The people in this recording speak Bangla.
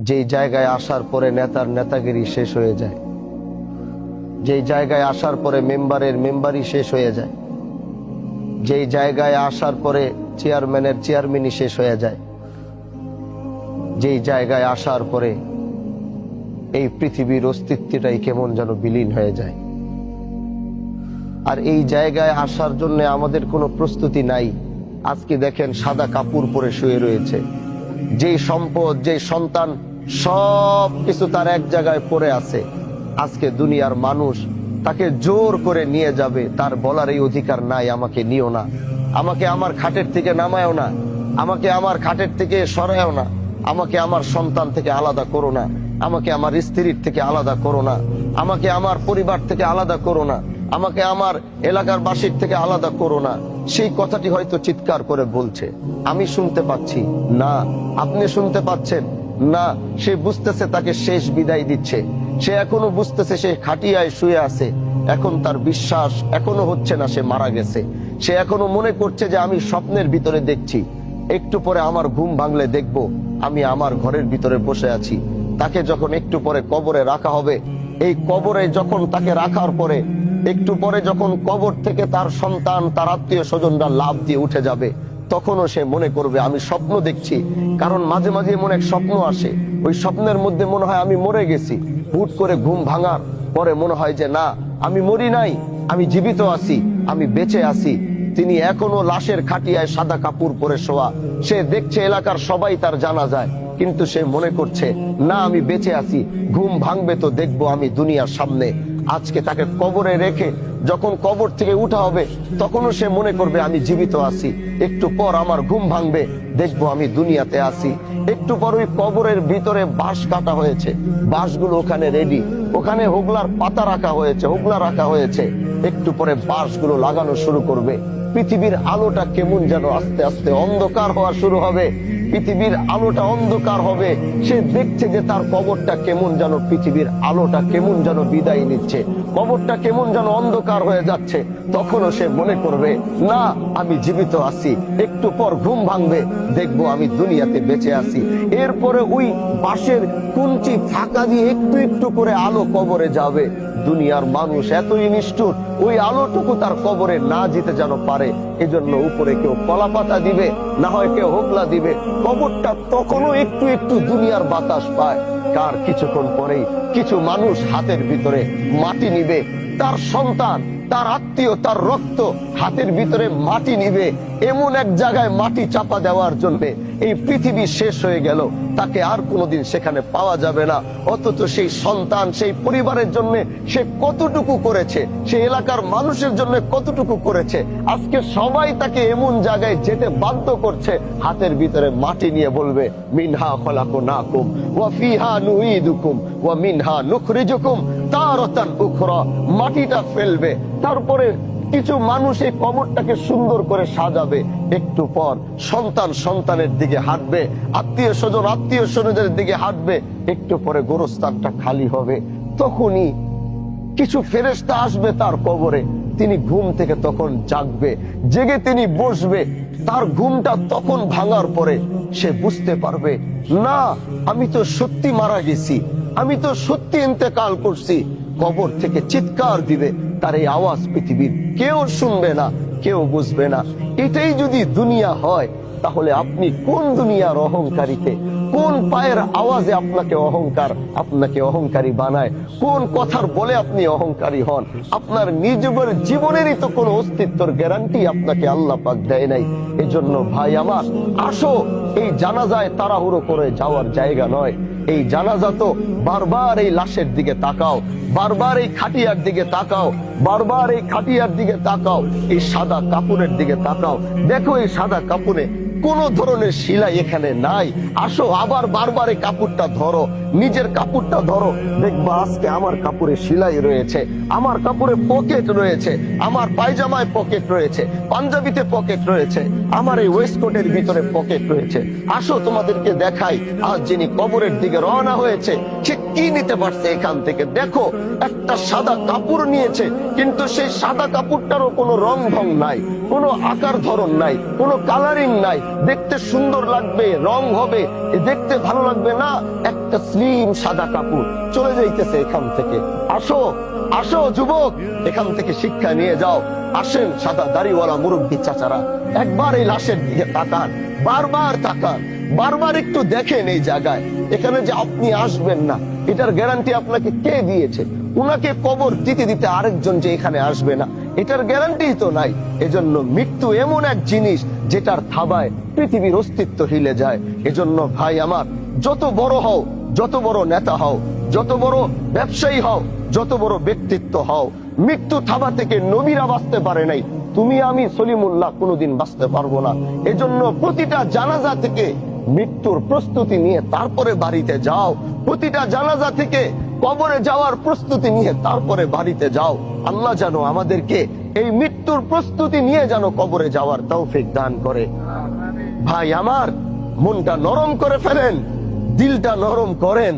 যেই জায়গায় আসার পরে নেতার নেতাগিরি শেষ হয়ে যায়, যেই জায়গায় আসার পরে মেম্বারের মেম্বারি শেষ হয়ে যায়, যেই জায়গায় আসার পরে চেয়ারম্যানের চেয়ারম্যানই শেষ হয়ে যায়, যেই জায়গায় আসার পরে এই পৃথিবীর অস্তিত্বটাই কেমন যেন বিলীন হয়ে যায়। আর এই জায়গায় আসার জন্য আমাদের কোনো প্রস্তুতি নাই। আজকে দেখেন সাদা কাপড় পরে শুয়ে রয়েছে, যেই সম্পদ, যেই সন্তান, সব কিছু তার এক জায়গায় পড়ে আছে। আজকে দুনিয়ার মানুষ তাকে জোর করে নিয়ে যাবে, তার বলার এই অধিকার নাই আমাকে নিও না, আমাকে আমার খাটের থেকে নামায়ও না, আমাকে আমার খাটের থেকে সরায়ও না, আমাকে আমার সন্তান থেকে আলাদা করো না, আমাকে আমার স্ত্রীর থেকে আলাদা করো না, আমাকে আমার পরিবার থেকে আলাদা করো না, আমাকে আমার এলাকার বাসীর থেকে আলাদা করো না। সেই কথাটি হয়তো চিৎকার করে বলছে, আমি শুনতে পাচ্ছি না, আপনি শুনতে পাচ্ছেন না। সে বুঝতেছে তাকে শেষ বিদায় দিচ্ছে, সে এখনো বুঝতেছে সে খাটিয়ায় শুয়ে আছে, এখন তার বিশ্বাস এখনো হচ্ছে না সে মারা গেছে। সে এখনো মনে করছে যে আমি স্বপ্নের ভিতরে দেখছি, একটু পরে আমার ঘুম ভাঙলে দেখব আমি আমার ঘরের ভিতরে বসে আছি। তাকে যখন একটু পরে কবরে রাখা হবে, এই কবরে যখন তাকে রাখার পরে একটু পরে যখন কবর থেকে তার সন্তান, তার আত্মীয় স্বজনরা লাফ দিয়ে উঠে যাবে, তখনও সে মনে করবে আমি স্বপ্ন দেখছি। কারণ মাঝে মাঝে এমন এক স্বপ্ন আসে, ওই স্বপ্নের মধ্যে মনে হয় আমি মরে গেছি। হুট করে ঘুম ভাঙার পরে মনে হয় যে না, আমি মরি নাই, আমি জীবিত আছি, আমি বেঁচে আছি। তিনি এখনো লাশের খাটিয়ায় সাদা কাপড় পরে শোয়া। সে দেখছে এলাকার সবাই তার জানা যায়, কিন্তু সে মনে করছে না, আমি বেঁচে আছি, ঘুম ভাঙবে তো দেখবো আমি দুনিয়ার সামনে। আজকে তাকে কবরে রেখে যখন কবর থেকে উঠা হবে, তখনও সে মনে করবে আমি জীবিত আছি, একটু পর আমার ঘুম ভাঙবে, দেখবো আমি দুনিয়াতে আছি। একটু পর ওই কবরের ভিতরে বাঁশ কাটা হয়েছে, বাঁশগুলো ওখানে রেডি, ওখানে হোগলার পাতা রাখা হয়েছে, হোগলা রাখা হয়েছে। একটু পরে বাঁশগুলো লাগানো শুরু করবে। পৃথিবীর আলোটা কেমন যেন আস্তে আস্তে অন্ধকার হওয়া শুরু হবে, পৃথিবীর আলোটা অন্ধকার হবে। সে দেখছে যে তার কবরটা কেমন যেন, পৃথিবীর আলোটা কেমন যেন বিদায় নিচ্ছে, কবরটা কেমন যেন অন্ধকার হয়ে যাচ্ছে। তখনও সে মনে করবে না, আমি জীবিত আছি, একটু পর ঘুম ভাঙবে, দেখবো আমি দুনিয়াতে বেঁচে আছি। এরপরে ওই বাঁশের কুঞ্চি ফাঁকা দিয়ে একটু একটু করে আলো কবরে যাবে। দুনিয়ার মানুষ এতই নিষ্ঠুর, ওই আলোটুকু তার কবরে না যেতে যেন পারে, এজন্য উপরে কেউ কলা পাতা দিবে, না হয় কেউ হোগলা দিবে। কবরটা তখনও একটু একটু দুনিয়ার বাতাস পায়। কার কিছুক্ষণ পরেই কিছু মানুষ হাতের ভিতরে মাটি নিবে, তার সন্তান, তার আত্মীয়, তার রক্ত হাতের ভিতরে মাটি নিবে, এমন এক জায়গায় মাটি চাপা দেওয়ার জন্য এই পৃথিবী শেষ হয়ে গেল, তাকে আর কোনোদিন সেখানে পাওয়া যাবে না। অথচ সেই সন্তান, সেই পরিবারের জন্য সে কতটুকু করেছে, সেই এলাকার মানুষের জন্য কতটুকু করেছে। আজকে সবাই তাকে এমন জায়গায় যেতে বাধ্য করছে, হাতের ভিতরে মাটি নিয়ে বলবে মিনহা খলাকনাকুম ওয়া ফিহা নুঈদুকুম ওয়া মিনহা নুখরিজুকুম তারাতান উখরা। মাটিটা ফেলবে, তারপরে কিছু মানুষ এই কবরটাকে সুন্দর করে সাজাবে। একটু পর সন্তান সন্তানের দিকে হাঁটবে, আত্মীয় স্বজন আত্মীয় স্বজনের দিকে হাঁটবে। একটু পরে গোরস্থানটা খালি হবে, তখনই কিছু ফেরেশতা আসবে তার কবরে। তিনি ঘুম থেকে তখন জাগবে, জেগে তিনি বসবে। তার ঘুমটা তখন ভাঙার পরে সে বুঝতে পারবে না, আমি তো সত্যি মারা গেছি, আমি তো সত্যি ইন্তেকাল করছি। কবর থেকে চিৎকার দিবে, তার এই আওয়াজ পৃথিবীর কেউ শুনবে না, কেউ বুঝবে না। এটাই যদি দুনিয়া হয়, তাহলে আপনি কোন দুনিয়ার অহংকারীতে, কোন পায়ের আওয়াজে আপনাকে অহংকারী বানায়, কোন কথার বলে আপনি অহংকারী হন? আপনার নিজের জীবনেরই তো কোনো অস্তিত্বের গ্যারান্টি আপনাকে আল্লাহ পাক দেয় নাই। এজন্য ভাই আমার, আসো, এই জানাজায় তাড়াহুড়ো করে যাওয়ার জায়গা নয়। এই জানাজা তো বারবার এই লাশের দিকে তাকাও, বারবার এই খাটিয়ার দিকে তাকাও, বারবার এই খাটিয়ার দিকে তাকাও, এই সাদা কাপড়ের দিকে তাকাও। দেখো এই সাদা কাপড়ে কোন ধরনের সেলাই এখানে নাই। আসো আবার বারবার এই কাপড়টা ধরো, নিজের কাপড়টা ধরো, দেখবা আজকে আমার কাপড়ে সেলাই রয়েছে, আমার কাপড়ে পকেট রয়েছে, আমার পায়জামায় পকেট রয়েছে, পাঞ্জাবিতে পকেট রয়েছে, আমার এই ওয়েস্টকোটের ভিতরে পকেট রয়েছে। আসো তোমাদেরকে দেখাই, আজ যিনি কবরের দিকে রওনা হয়েছে সে কি নিতে পারছে এখান থেকে। দেখো, একটা সাদা কাপড় নিয়েছে, কিন্তু সেই সাদা কাপড়টারও কোনো রং ঢং নাই, কোনো আকার ধরন নাই, কোনো কালারিং নাই, দেখতে সুন্দর লাগবে, রং হবে, দেখতে ভালো লাগবে না, একটা স্লিম সাদা কাপড় চলে যাইতেছে এখান থেকে। আসো আসো যুবক, এখান থেকে শিক্ষা নিয়ে যাও। আসেন সাদা দাড়িওয়ালা মুরব্বী চাচারা, একবার এই লাশের দিকে তাকান, বারবার তাকান, বারবার একটু দেখেন এই জায়গায়। এখানে যে আপনি আসবেন না, এটার গ্যারান্টি আপনাকে কে দিয়েছে? উনাকে কবর দিতে দিতে আরেকজন যে এখানে আসবে না, এটার গ্যারান্টি তো নাই। এজন্য মৃত্যু এমন এক জিনিস যেটার থাবায় পৃথিবীর অস্তিত্ব হিলে যায়। এজন্য ভাই আমার, যত বড় হও, যত বড় নেতা হও, যত বড় ব্যবসায়ী হও, যত বড় ব্যক্তিত্ব হও, মৃত্যু থাবা থেকে নবীরা বাঁচতে পারে নাই, তুমি আমি সলিমুল্লাহ কোনোদিন বাঁচতে পারবো না। এজন্য প্রতিটা জানাজা থেকে মৃত্যুর প্রস্তুতি নিয়ে তারপরে বাড়িতে যাও, প্রতিটা জানাজা থেকে কবরে যাওয়ার প্রস্তুতি নিয়ে তারপরে বাড়িতে যাও। আল্লাহ যেন আমাদেরকে এই মৃত্যুর প্রস্তুতি নিয়ে যেন কবরে যাওয়ার তৌফিক দান করে। ভাই আমার, মনটা নরম করে ফেলেন, দিলটা নরম করেন।